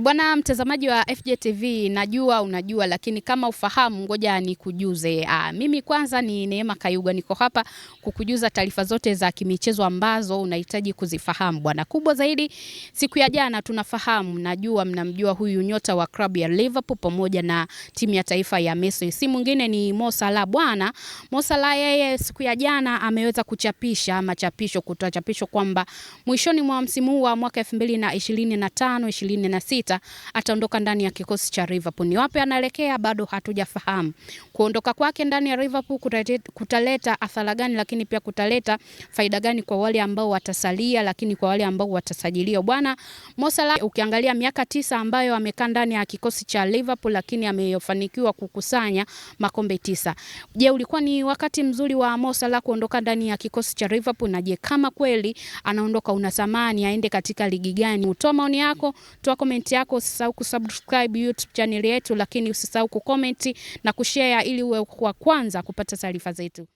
Bwana mtazamaji wa FJ TV, najua unajua lakini kama ufahamu ngoja nikujuze. Mimi kwanza ni Neema Kayuga, niko hapa kukujuza taarifa zote za kimichezo ambazo unahitaji kuzifahamu bwana. Kubwa zaidi siku ya jana tunafahamu, najua mnamjua huyu nyota wa klabu ya Liverpool pamoja na timu ya taifa ya Misri. Si mwingine ni Mo Salah bwana. Mo Salah yeye siku ya jana ameweza kutoa chapisho kwamba mwishoni mwa msimu huu wa mwaka 2025-26 ataondoka ndani ya kikosi cha Liverpool. Ni wapi anaelekea bado hatujafahamu. Kuondoka kwake ndani ya Liverpool kutaleta athari gani, lakini pia kutaleta faida gani kwa wale ambao watasalia, lakini kwa wale ambao watasajiliwa. Bwana Mo Salah ukiangalia miaka 9 ambayo amekaa ndani ya kikosi cha Liverpool, lakini amefanikiwa kukusanya makombe 9. Je, ulikuwa ni wakati mzuri wa Mo Salah kuondoka ndani ya kikosi cha Liverpool? Na je, kama kweli anaondoka, unatamani aende katika ligi gani? Toa maoni yako, toa comment yako, usisahau kusubscribe YouTube channel yetu, lakini usisahau kucomment na kushare ili uwe wa kwanza kupata taarifa zetu.